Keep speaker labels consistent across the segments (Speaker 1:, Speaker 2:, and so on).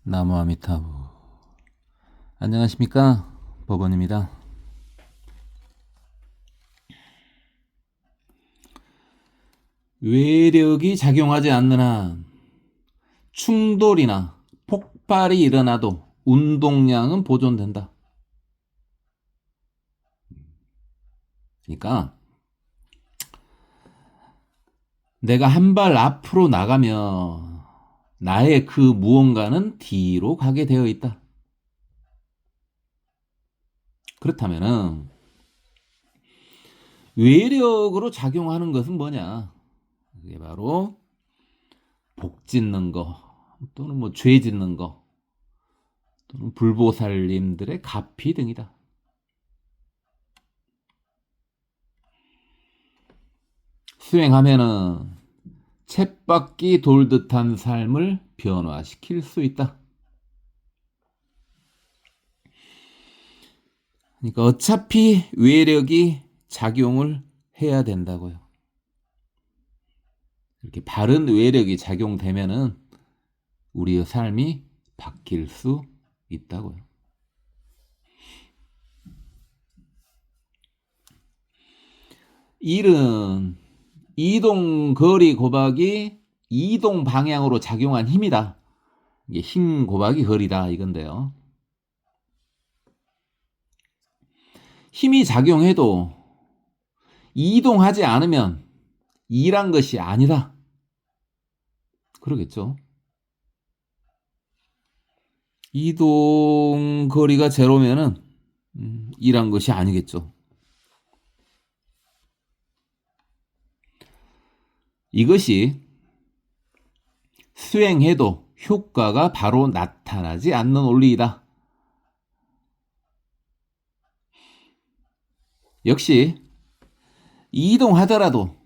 Speaker 1: 나무아미타부. 안녕하십니까, 법원입니다. 외력이 작용하지 않는 한 충돌이나 폭발이 일어나도 운동량은 보존된다. 그러니까 내가 한 발 앞으로 나가면 나의 그 무언가는 뒤로 가게 되어 있다. 그렇다면은 외력으로 작용하는 것은 뭐냐? 그게 바로 복 짓는 거, 또는 죄 짓는 거, 또는 불보살님들의 가피 등이다. 수행하면은 쳇바퀴 돌듯한 삶을 변화시킬 수 있다. 그러니까 어차피 외력이 작용을 해야 된다고요. 이렇게 바른 외력이 작용되면은 우리의 삶이 바뀔 수 있다고요. 일은 이동 거리 고박이 이동 방향으로 작용한 힘이다. 이게 힘 곱하기 거리다 이건데요. 힘이 작용해도 이동하지 않으면 일한 것이 아니다. 그러겠죠. 이동 거리가 제로면은 일한 것이 아니겠죠. 이것이 수행해도 효과가 바로 나타나지 않는 원리이다. 역시 이동하더라도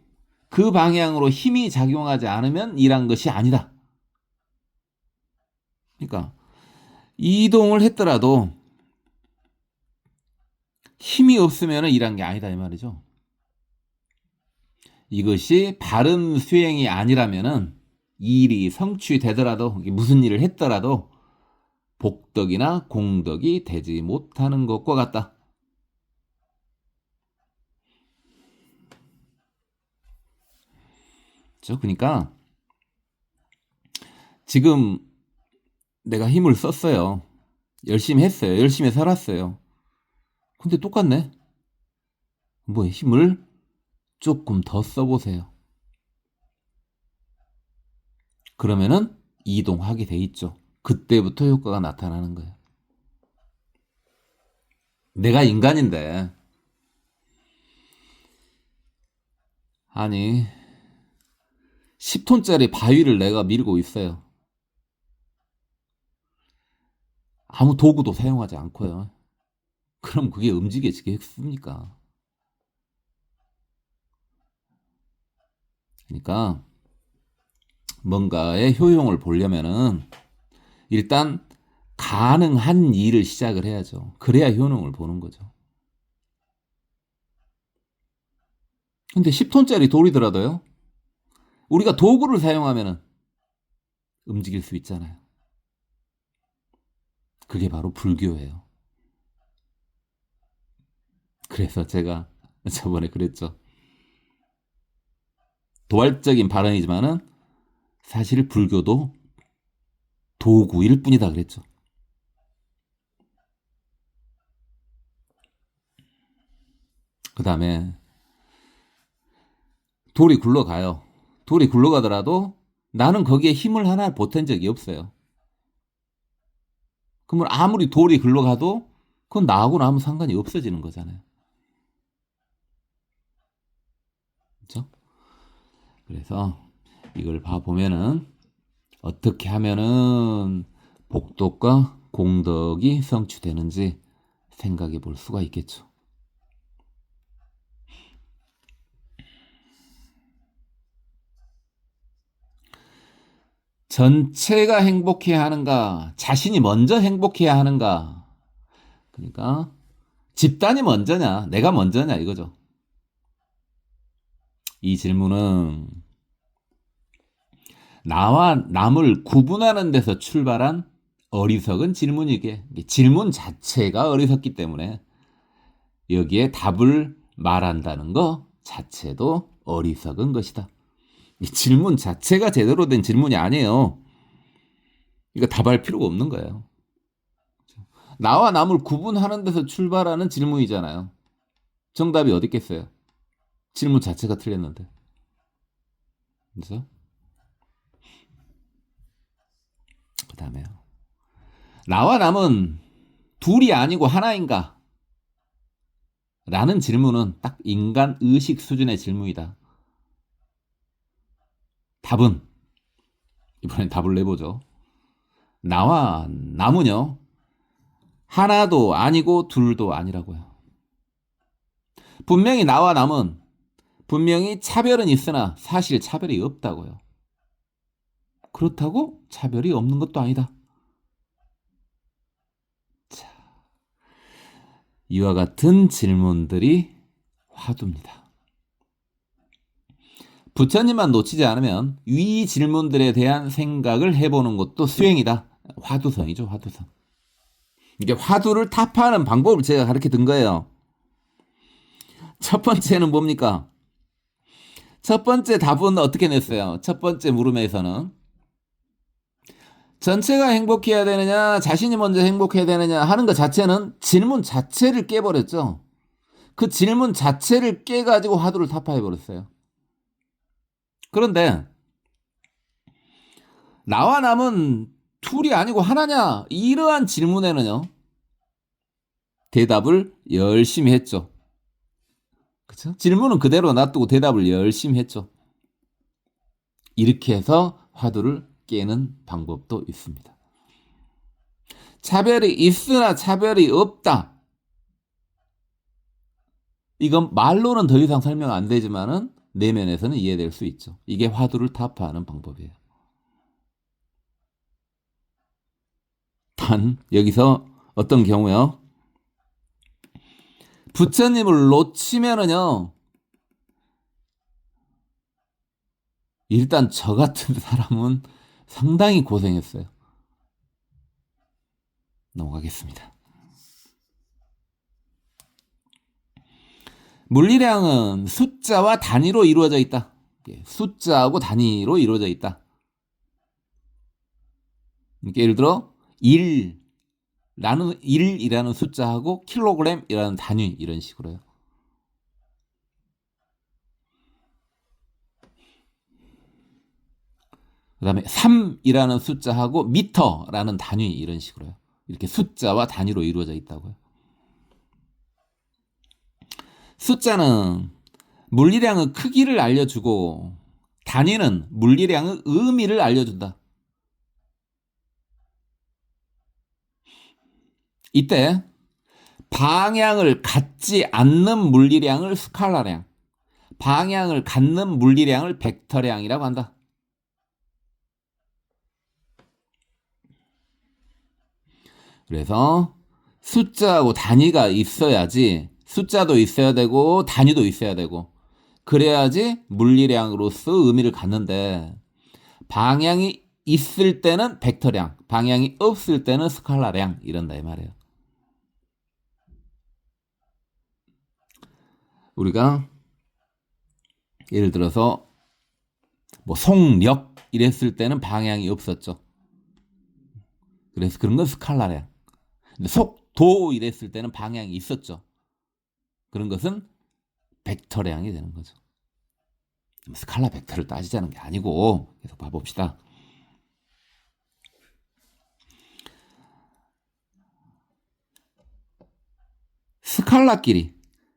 Speaker 1: 그 방향으로 힘이 작용하지 않으면 일한 것이 아니다. 그러니까 이동을 했더라도 힘이 없으면 일한 게 아니다 이 말이죠. 이것이 바른 수행이 아니라면은 일이 성취되더라도 무슨 일을 했더라도 복덕이나 공덕이 되지 못하는 것과 같다. 그러니까 지금 내가 힘을 썼어요. 열심히 했어요. 열심히 살았어요. 근데 똑같네. 힘을 조금 더 써보세요. 그러면은 이동하게 돼 있죠. 그때부터 효과가 나타나는 거예요. 내가 인간인데 아니 10톤짜리 바위를 내가 밀고 있어요. 아무 도구도 사용하지 않고요. 그럼 그게 움직여지겠습니까? 그러니까 뭔가의 효용을 보려면은 일단 가능한 일을 시작을 해야죠. 그래야 효능을 보는 거죠. 근데 10톤짜리 돌이더라도요. 우리가 도구를 사용하면은 움직일 수 있잖아요. 그게 바로 불교예요. 그래서 제가 저번에 그랬죠. 도발적인 발언이지만은 사실 불교도 도구일 뿐이다 그랬죠. 그 다음에 돌이 굴러가요. 돌이 굴러가더라도 나는 거기에 힘을 하나 보탠 적이 없어요. 그러면 아무리 돌이 굴러가도 그건 나하고는 아무 상관이 없어지는 거잖아요. 그렇죠? 그래서 이걸 봐보면은 어떻게 하면은 복덕과 공덕이 성취되는지 생각해 볼 수가 있겠죠. 전체가 행복해야 하는가? 자신이 먼저 행복해야 하는가? 그러니까 집단이 먼저냐? 내가 먼저냐? 이거죠. 이 질문은 나와 남을 구분하는 데서 출발한 어리석은 질문이게 질문 자체가 어리석기 때문에 여기에 답을 말한다는 거 자체도 어리석은 것이다. 이 질문 자체가 제대로 된 질문이 아니에요. 이거 답할 필요가 없는 거예요. 나와 남을 구분하는 데서 출발하는 질문이잖아요. 정답이 어디 있겠어요? 질문 자체가 틀렸는데. 그래서 그 다음에요. 나와 남은 둘이 아니고 하나인가? 라는 질문은 딱 인간 의식 수준의 질문이다. 답은 이번엔 답을 내보죠. 나와 남은요. 하나도 아니고 둘도 아니라고요. 분명히 나와 남은 분명히 차별은 있으나 사실 차별이 없다고요. 그렇다고 차별이 없는 것도 아니다. 자, 이와 같은 질문들이 화두입니다. 부처님만 놓치지 않으면 위 질문들에 대한 생각을 해보는 것도 수행이다. 화두성이죠, 화두성. 이게 화두를 타파하는 방법을 제가 가르쳐 둔 거예요. 첫 번째는 뭡니까? 첫 번째 답은 어떻게 냈어요? 첫 번째 물음에서는 전체가 행복해야 되느냐, 자신이 먼저 행복해야 되느냐 하는 것 자체는 질문 자체를 깨버렸죠. 그 질문 자체를 깨가지고 화두를 타파해버렸어요. 그런데 나와 남은 둘이 아니고 하나냐? 이러한 질문에는요. 대답을 열심히 했죠. 그쵸? 질문은 그대로 놔두고 대답을 열심히 했죠. 이렇게 해서 화두를 깨는 방법도 있습니다. 차별이 있으나 차별이 없다. 이건 말로는 더 이상 설명 안 되지만은 내면에서는 이해될 수 있죠. 이게 화두를 타파하는 방법이에요. 단 여기서 어떤 경우요? 부처님을 놓치면은요. 일단 저 같은 사람은 상당히 고생했어요. 넘어가겠습니다. 물리량은 숫자와 단위로 이루어져 있다. 숫자하고 단위로 이루어져 있다. 예를 들어 1이라는 숫자하고 킬로그램이라는 단위 이런 식으로요. 그 다음에 3이라는 숫자하고 미터라는 단위 이런 식으로요. 이렇게 숫자와 단위로 이루어져 있다고요. 숫자는 물리량의 크기를 알려주고 단위는 물리량의 의미를 알려준다. 이때 방향을 갖지 않는 물리량을 스칼라량, 방향을 갖는 물리량을 벡터량이라고 한다. 그래서 숫자하고 단위가 있어야지 숫자도 있어야 되고 단위도 있어야 되고 그래야지 물리량으로서 의미를 갖는데 방향이 있을 때는 벡터량, 방향이 없을 때는 스칼라량 이런다 이 말이에요. 우리가 예를 들어서 뭐 속력 이랬을 때는 방향이 없었죠. 그래서 그런 건 스칼라량. 근데 속도 이랬을 때는 방향이 있었죠. 그런 것은 벡터량이 되는 거죠. 스칼라 벡터를 따지자는 게 아니고 계속 봐봅시다.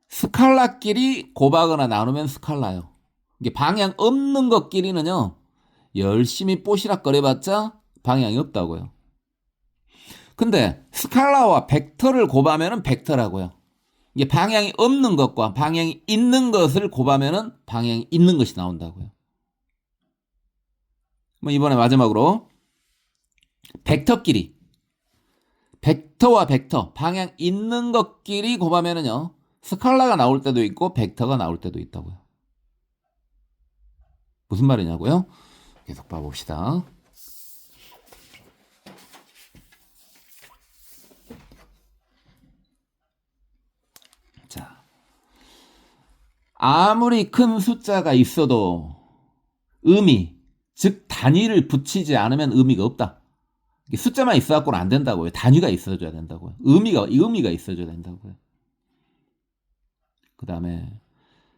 Speaker 1: 스칼라끼리 곱하거나 나누면 스칼라요. 이게 방향 없는 것끼리는요. 열심히 뽀시락거려봤자 방향이 없다고요. 근데 스칼라와 벡터를 곱하면 벡터라고요. 이게 방향이 없는 것과 방향이 있는 것을 곱하면 방향이 있는 것이 나온다고요. 뭐 이번에 마지막으로 벡터와 벡터 방향 있는 것끼리 곱하면은요 스칼라가 나올 때도 있고 벡터가 나올 때도 있다고요. 무슨 말이냐고요? 계속 봐봅시다. 아무리 큰 숫자가 있어도 의미, 즉 단위를 붙이지 않으면 의미가 없다. 숫자만 있어갖고는 안 된다고요. 단위가 있어줘야 된다고요. 의미가 있어줘야 된다고요. 그 다음에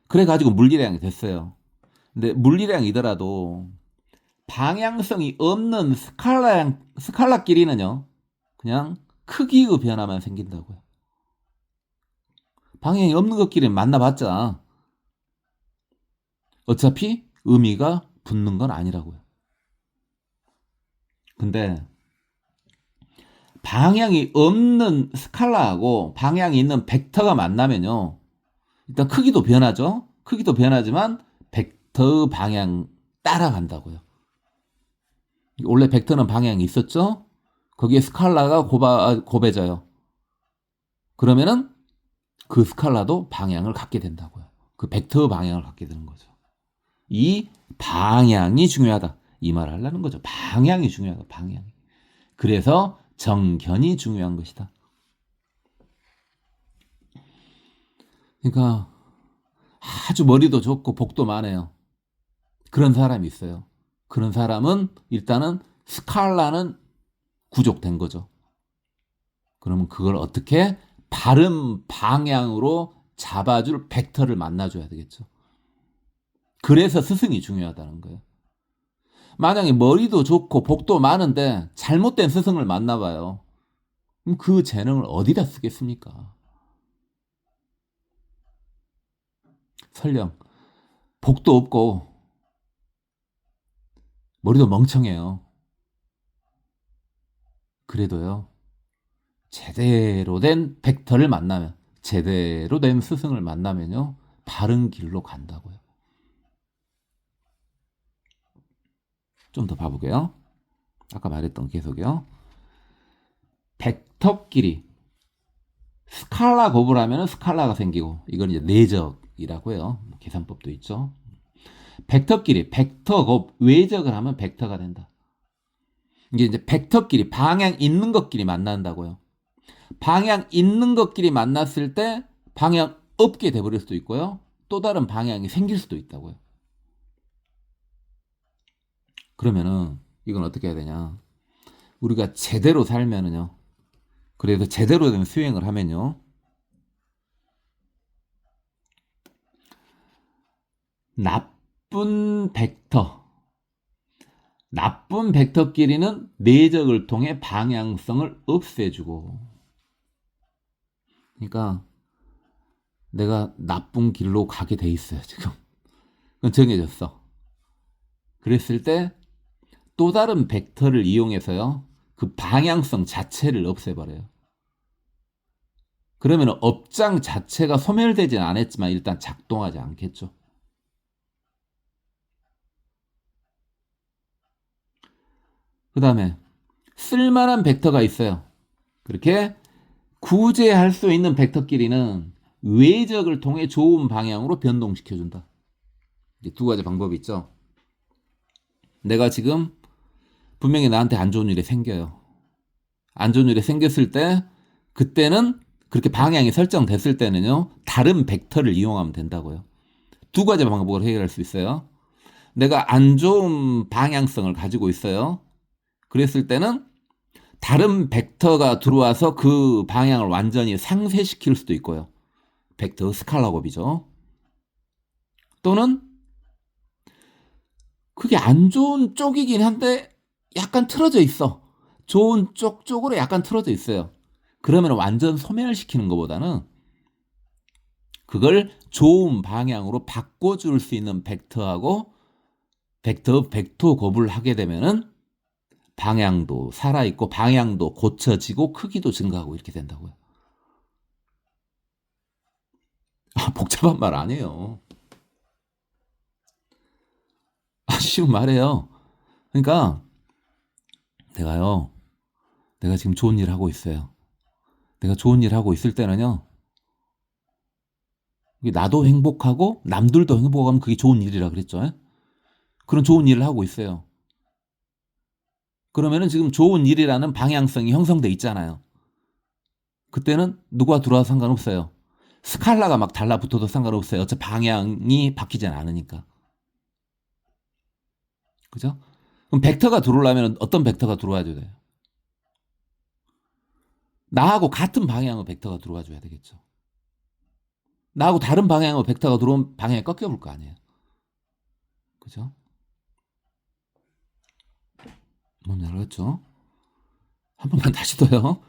Speaker 1: 그래가지고 물리량이 됐어요. 근데 물리량이더라도 방향성이 없는 스칼라끼리는요, 그냥 크기의 변화만 생긴다고요. 방향이 없는 것끼리 만나봤자 어차피 의미가 붙는 건 아니라고요. 근데 방향이 없는 스칼라하고 방향이 있는 벡터가 만나면요, 일단 크기도 변하죠. 크기도 변하지만 벡터의 방향 따라간다고요. 원래 벡터는 방향이 있었죠. 거기에 스칼라가 곱해져요. 그러면은 그 스칼라도 방향을 갖게 된다고요. 그 벡터의 방향을 갖게 되는 거죠. 이 방향이 중요하다. 이 말을 하려는 거죠. 방향이 중요하다. 방향이. 그래서 정견이 중요한 것이다. 그러니까 아주 머리도 좋고 복도 많아요. 그런 사람이 있어요. 그런 사람은 일단은 스칼라는 구족된 거죠. 그러면 그걸 어떻게 바른 방향으로 잡아줄 벡터를 만나줘야 되겠죠. 그래서 스승이 중요하다는 거예요. 만약에 머리도 좋고 복도 많은데 잘못된 스승을 만나봐요. 그럼 그 재능을 어디다 쓰겠습니까? 설령 복도 없고 머리도 멍청해요. 그래도요, 제대로 된 벡터를 만나면, 제대로 된 스승을 만나면요, 바른 길로 간다고요. 좀 더 봐볼게요. 아까 말했던 계속이요. 벡터끼리 스칼라 곱을 하면 스칼라가 생기고, 이건 이제 내적이라고요. 계산법도 있죠. 벡터끼리 벡터 곱 외적을 하면 벡터가 된다. 이제 벡터끼리 방향 있는 것끼리 만난다고요. 방향 있는 것끼리 만났을 때 방향 없게 돼버릴 수도 있고요. 또 다른 방향이 생길 수도 있다고요. 그러면은 이건 어떻게 해야 되냐? 우리가 제대로 살면은요. 그래서 제대로 된 수행을 하면요. 나쁜 벡터끼리는 내적을 통해 방향성을 없애주고. 그러니까 내가 나쁜 길로 가게 돼 있어요, 지금. 그건 정해졌어. 그랬을 때 또 다른 벡터를 이용해서요, 그 방향성 자체를 없애버려요. 그러면 업장 자체가 소멸되진 않았지만 일단 작동하지 않겠죠. 그 다음에 쓸만한 벡터가 있어요. 그렇게 구제할 수 있는 벡터끼리는 외적을 통해 좋은 방향으로 변동시켜준다. 이제 두 가지 방법이 있죠. 내가 지금 분명히 나한테 안 좋은 일이 생겨요. 안 좋은 일이 생겼을 때 그때는 그렇게 방향이 설정됐을 때는요, 다른 벡터를 이용하면 된다고요. 두 가지 방법으로 해결할 수 있어요. 내가 안 좋은 방향성을 가지고 있어요. 그랬을 때는 다른 벡터가 들어와서 그 방향을 완전히 상쇄시킬 수도 있고요. 벡터 스칼라 곱이죠. 또는 그게 안 좋은 쪽이긴 한데 약간 틀어져 있어. 좋은 쪽으로 약간 틀어져 있어요. 그러면 완전 소멸시키는 것보다는 그걸 좋은 방향으로 바꿔줄 수 있는 벡터 곱을 하게 되면은 방향도 살아있고 방향도 고쳐지고 크기도 증가하고 이렇게 된다고요. 복잡한 말 아니에요. 쉬운 말이에요. 그러니까 내가 지금 좋은 일 하고 있어요. 내가 좋은 일 하고 있을 때는요, 나도 행복하고 남들도 행복하면 그게 좋은 일이라 그랬죠. 그런 좋은 일을 하고 있어요. 그러면은 지금 좋은 일이라는 방향성이 형성돼 있잖아요. 그때는 누가 들어와도 상관없어요. 스칼라가 막 달라붙어도 상관없어요. 어차피 방향이 바뀌지 않으니까. 그죠? 그럼 벡터가 들어오려면 어떤 벡터가 들어와 줘야 돼요? 나하고 같은 방향으로 벡터가 들어와 줘야 되겠죠. 나하고 다른 방향으로 벡터가 들어온 방향이 꺾여볼 거 아니에요. 그죠? 뭔지 알겠죠? 한 번만 다시 더요.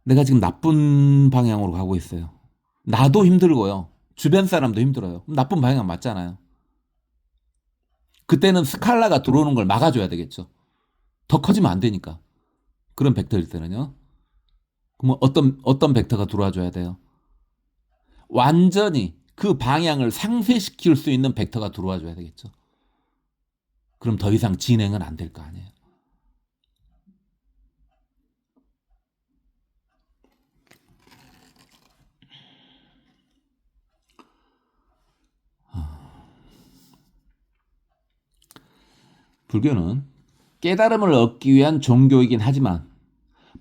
Speaker 1: 내가 지금 나쁜 방향으로 가고 있어요. 나도 힘들고요. 주변 사람도 힘들어요. 나쁜 방향 맞잖아요. 그때는 스칼라가 들어오는 걸 막아줘야 되겠죠. 더 커지면 안 되니까. 그런 벡터일 때는요. 그럼 어떤 벡터가 들어와 줘야 돼요? 완전히 그 방향을 상쇄시킬 수 있는 벡터가 들어와 줘야 되겠죠. 그럼 더 이상 진행은 안 될 거 아니에요. 불교는 깨달음을 얻기 위한 종교이긴 하지만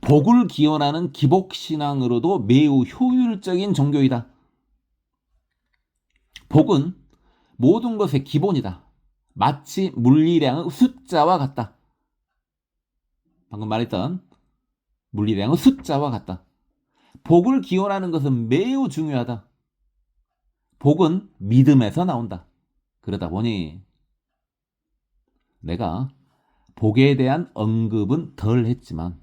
Speaker 1: 복을 기원하는 기복신앙으로도 매우 효율적인 종교이다. 복은 모든 것의 기본이다. 마치 물리량의 숫자와 같다. 방금 말했던 물리량의 숫자와 같다. 복을 기원하는 것은 매우 중요하다. 복은 믿음에서 나온다. 그러다 보니 내가 복에 대한 언급은 덜 했지만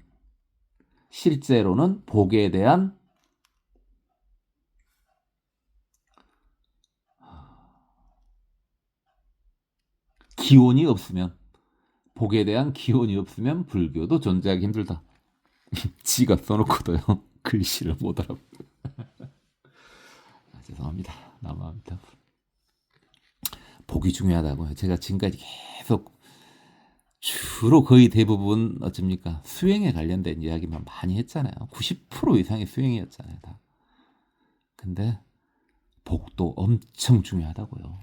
Speaker 1: 실제로는 복에 대한 기원이 없으면 복에 대한 기원이 없으면 불교도 존재하기 힘들다. 지가 써놓고도요. 글씨를 못 알아보고. 죄송합니다. 너무합니다. 복이 중요하다고요. 제가 지금까지 계속 주로 거의 대부분 어쩝니까? 수행에 관련된 이야기만 많이 했잖아요. 90% 이상이 수행이었잖아요. 다. 근데 복도 엄청 중요하다고요.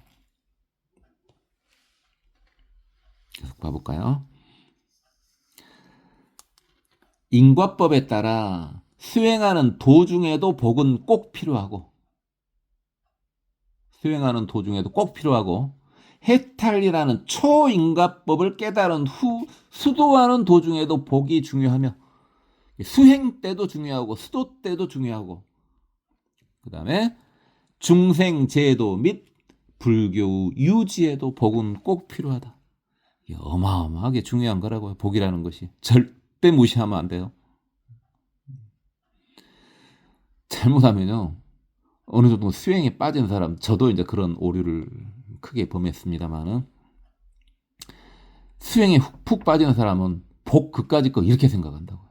Speaker 1: 계속 봐볼까요? 인과법에 따라 수행하는 도중에도 복은 꼭 필요하고 해탈이라는 초인과법을 깨달은 후 수도하는 도중에도 복이 중요하며 수행 때도 중요하고 수도 때도 중요하고 그 다음에 중생제도 및 불교 유지에도 복은 꼭 필요하다. 어마어마하게 중요한 거라고요. 복이라는 것이 절대 무시하면 안 돼요. 잘못하면요 어느 정도 수행에 빠진 사람, 저도 이제 그런 오류를 크게 범했습니다만은 수행에 푹 빠지는 사람은 복 그까짓 거 이렇게 생각한다고요.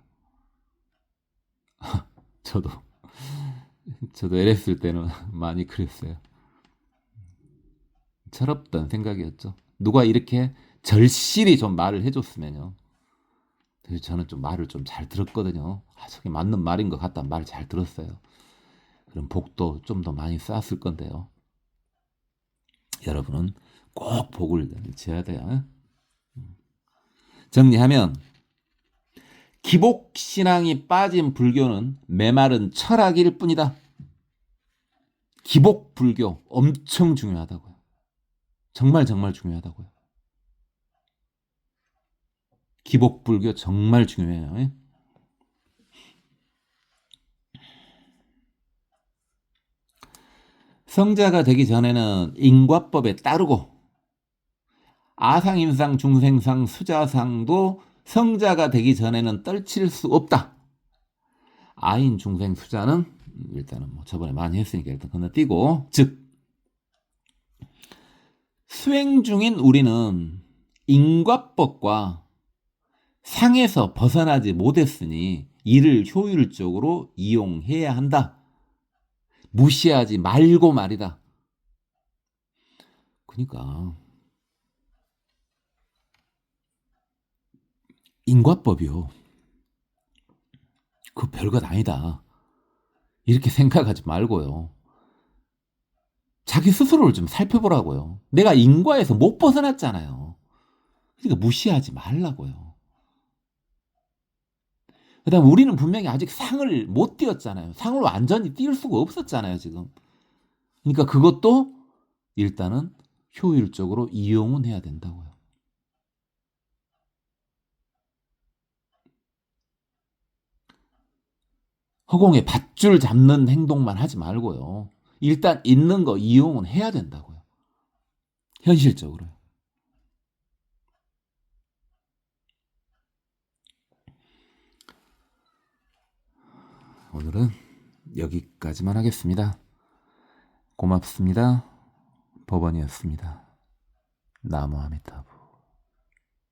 Speaker 1: 저도 LS 때는 많이 그랬어요. 철없던 생각이었죠. 누가 이렇게 절실히 좀 말을 해줬으면요. 그래서 저는 좀 말을 좀 잘 들었거든요. 저게 맞는 말인 것 같다 말을 잘 들었어요. 그럼 복도 좀 더 많이 쌓았을 건데요. 여러분은 꼭 복을 지어야 돼요. 정리하면 기복신앙이 빠진 불교는 메마른 철학일 뿐이다. 기복불교 엄청 중요하다고요. 정말 중요하다고요. 기복불교 정말 중요해요. 성자가 되기 전에는 인과법에 따르고 아상인상, 중생상, 수자상도 성자가 되기 전에는 떨칠 수 없다. 아인, 중생, 수자는 일단은 뭐 저번에 많이 했으니까 일단 건너뛰고, 즉 수행 중인 우리는 인과법과 상에서 벗어나지 못했으니 이를 효율적으로 이용해야 한다. 무시하지 말고 말이다. 그러니까 인과법이요. 그 별것 아니다. 이렇게 생각하지 말고요. 자기 스스로를 좀 살펴보라고요. 내가 인과에서 못 벗어났잖아요. 그러니까 무시하지 말라고요. 그다음 우리는 분명히 아직 상을 못 띄었잖아요. 상을 완전히 띄울 수가 없었잖아요, 지금. 그러니까 그것도 일단은 효율적으로 이용은 해야 된다고요. 허공에 밧줄 잡는 행동만 하지 말고요. 일단 있는 거 이용은 해야 된다고요. 현실적으로요. 오늘은 여기까지만 하겠습니다. 고맙습니다. 법원이었습니다. 나무 아미타불.